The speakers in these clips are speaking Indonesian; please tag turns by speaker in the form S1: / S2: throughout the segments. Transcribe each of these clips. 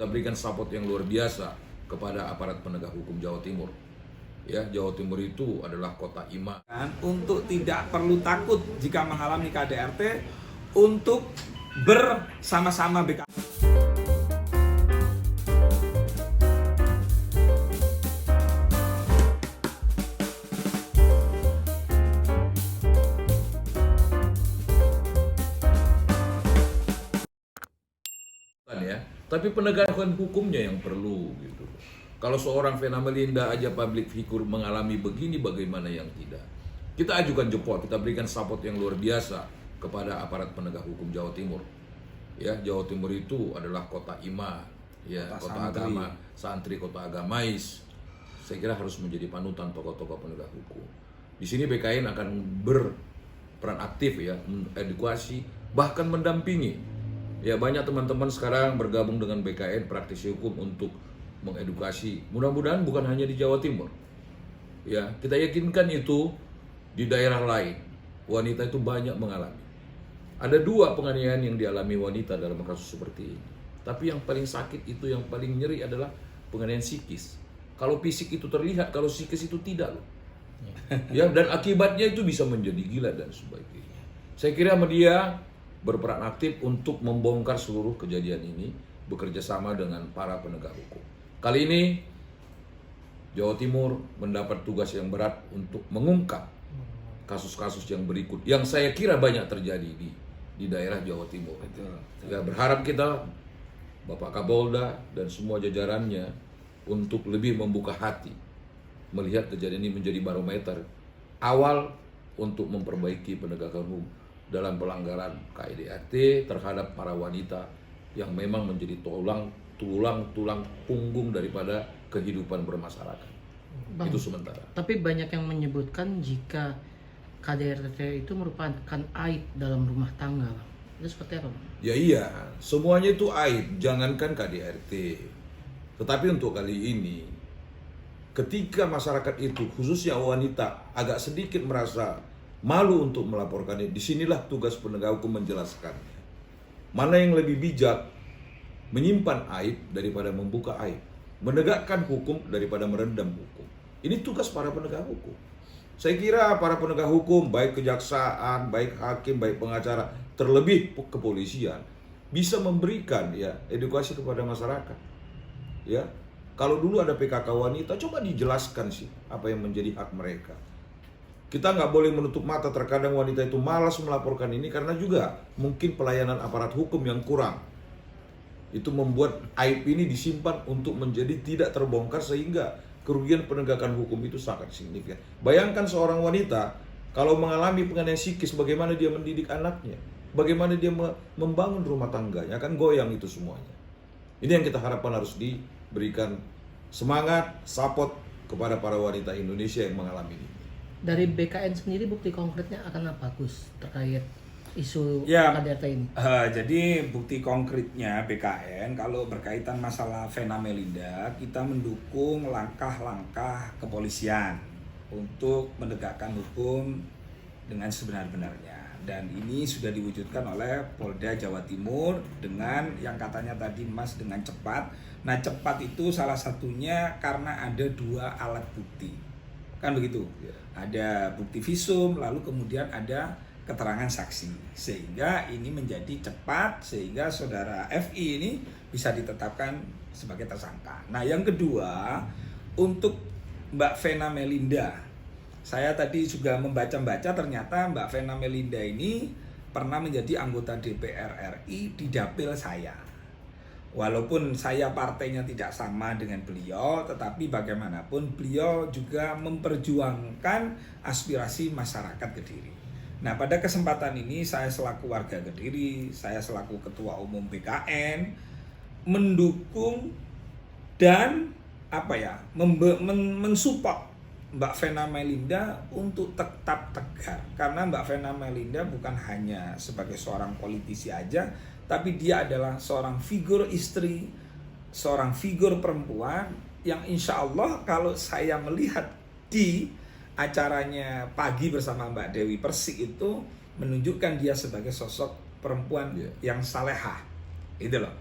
S1: Kita berikan support yang luar biasa kepada aparat penegak hukum Jawa Timur. Ya, Jawa Timur itu adalah kota iman.
S2: Untuk tidak perlu takut jika mengalami KDRT, untuk bersama-sama BKN.
S1: Ya, tapi penegakan hukumnya yang perlu gitu. Kalau seorang Vena Melinda aja public figure mengalami begini, bagaimana yang tidak? Kita ajukan jempol, kita berikan support yang luar biasa kepada aparat penegak hukum Jawa Timur. Ya, Jawa Timur itu adalah kota iman, ya, kota agama, santri, kota agamais. Saya kira harus menjadi panutan tokoh-tokoh penegak hukum. Di sini BKN akan berperan aktif ya, edukasi, bahkan mendampingi. Ya, banyak teman-teman sekarang bergabung dengan BKN praktisi hukum untuk mengedukasi. Mudah-mudahan bukan hanya di Jawa Timur. Ya, kita yakinkan itu di daerah lain. Wanita itu banyak mengalami. Ada 2 penganiayaan yang dialami wanita dalam kasus seperti ini. Tapi yang paling sakit itu, yang paling nyeri adalah penganiayaan psikis. Kalau fisik itu terlihat, kalau psikis itu tidak loh. Ya, dan akibatnya itu bisa menjadi gila dan sebagainya. Saya kira media berperan aktif untuk membongkar seluruh kejadian ini, bekerja sama dengan para penegak hukum. Kali ini Jawa Timur mendapat tugas yang berat untuk mengungkap kasus-kasus yang berikut, yang saya kira banyak terjadi di daerah Jawa Timur. Ya, berharap kita, Bapak Kapolda dan semua jajarannya, untuk lebih membuka hati, melihat kejadian ini menjadi barometer awal untuk memperbaiki penegakan hukum dalam pelanggaran KDRT terhadap para wanita yang memang menjadi tulang punggung daripada kehidupan bermasyarakat.
S3: Bang,
S1: itu sementara.
S3: Tapi banyak yang menyebutkan jika KDRT itu merupakan aib dalam rumah tangga, Bang. Itu seperti apa, Bang?
S1: Ya iya, semuanya itu aib, jangankan KDRT. Tetapi untuk kali ini, ketika masyarakat itu, khususnya wanita, agak sedikit merasa malu untuk melaporkannya, disinilah tugas penegak hukum menjelaskannya. Mana yang lebih bijak, menyimpan aib daripada membuka aib, menegakkan hukum daripada merendam hukum. Ini tugas para penegak hukum. Saya kira para penegak hukum, baik kejaksaan, baik hakim, baik pengacara, terlebih kepolisian, bisa memberikan ya edukasi kepada masyarakat. Ya, kalau dulu ada PKK wanita, coba dijelaskan sih apa yang menjadi hak mereka. Kita nggak boleh menutup mata, terkadang wanita itu malas melaporkan ini karena juga mungkin pelayanan aparat hukum yang kurang. Itu membuat aib ini disimpan untuk menjadi tidak terbongkar, sehingga kerugian penegakan hukum itu sangat signifikan. Bayangkan seorang wanita kalau mengalami penganiayaan psikis, bagaimana dia mendidik anaknya, bagaimana dia membangun rumah tangganya, kan goyang itu semuanya. Ini yang kita harapkan harus diberikan semangat, support kepada para wanita Indonesia yang mengalami ini.
S3: Dari BKN sendiri bukti konkretnya akan apa, Gus, terkait isu
S2: Ya,
S3: KDRT ini?
S2: jadi bukti konkretnya BKN kalau berkaitan masalah Vena Melinda, kita mendukung langkah-langkah kepolisian untuk menegakkan hukum dengan sebenar-benarnya. Dan ini sudah diwujudkan oleh Polda Jawa Timur dengan yang katanya tadi Mas dengan cepat. Nah, cepat itu salah satunya karena ada 2 alat bukti. Kan begitu? Ada bukti visum, lalu kemudian ada keterangan saksi, sehingga ini menjadi cepat, sehingga saudara FI ini bisa ditetapkan sebagai tersangka. Nah, yang kedua, untuk Mbak Vena Melinda, saya tadi juga membaca-baca, ternyata Mbak Vena Melinda ini pernah menjadi anggota DPR RI di dapil saya. Walaupun saya partainya tidak sama dengan beliau, tetapi bagaimanapun beliau juga memperjuangkan aspirasi masyarakat Kediri. Nah, pada kesempatan ini saya selaku warga Kediri, saya selaku ketua umum BKN mendukung dan mensupport Mbak Vena Melinda untuk tetap tegar, karena Mbak Vena Melinda bukan hanya sebagai seorang politisi aja, tapi dia adalah seorang figur istri, seorang figur perempuan yang insya Allah kalau saya melihat di acaranya pagi bersama Mbak Dewi Persik itu menunjukkan dia sebagai sosok perempuan yang salehah. Itu loh.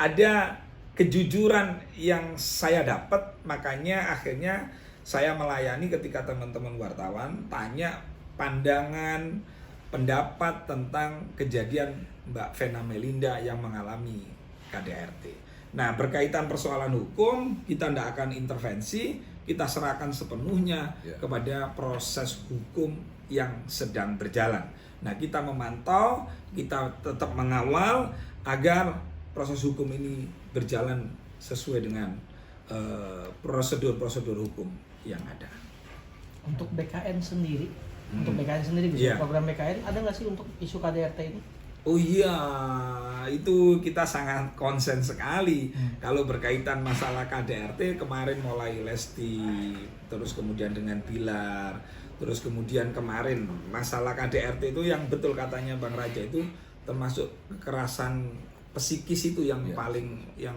S2: Ada kejujuran yang saya dapat, makanya akhirnya saya melayani ketika teman-teman wartawan tanya pandangan, pendapat tentang kejadian Mbak Vena Melinda yang mengalami KDRT. Nah, berkaitan persoalan hukum, kita tidak akan intervensi, kita serahkan sepenuhnya kepada proses hukum yang sedang berjalan. Nah, kita memantau, kita tetap mengawal agar proses hukum ini berjalan sesuai dengan prosedur-prosedur hukum yang ada.
S3: Untuk BKN sendiri, bisa
S2: Iya.
S3: program BKN ada nggak sih untuk isu KDRT ini?
S2: Oh iya, itu kita sangat konsen sekali. Kalau berkaitan masalah KDRT, kemarin mulai Lesti, terus kemudian dengan Bilar, terus kemudian kemarin masalah KDRT itu yang betul katanya Bang Raja itu termasuk kekerasan psikis itu yang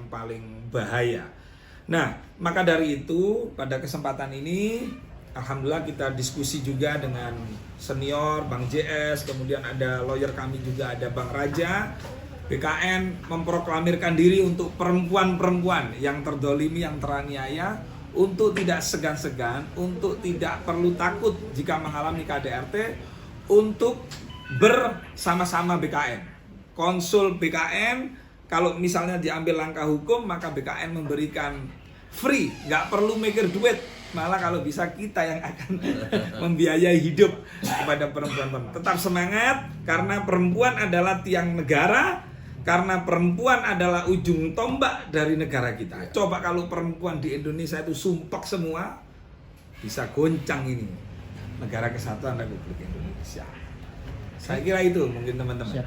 S2: paling bahaya. Nah, maka dari itu pada kesempatan ini alhamdulillah kita diskusi juga dengan senior Bang JS, kemudian ada lawyer kami juga, ada Bang Raja. BKN memproklamirkan diri untuk perempuan-perempuan yang terdolimi, yang teraniaya, untuk tidak segan-segan, untuk tidak perlu takut jika mengalami KDRT, untuk bersama-sama BKN. Konsul BKN, kalau misalnya diambil langkah hukum, maka BKN memberikan free, nggak perlu mikir duit. Malah kalau bisa kita yang akan membiayai hidup kepada perempuan-perempuan. Tetap semangat, karena perempuan adalah tiang negara, karena perempuan adalah ujung tombak dari negara kita. Coba kalau perempuan di Indonesia itu sumpek semua, bisa goncang ini negara kesatuan Republik Indonesia. Saya kira itu mungkin teman-teman.
S3: Siap.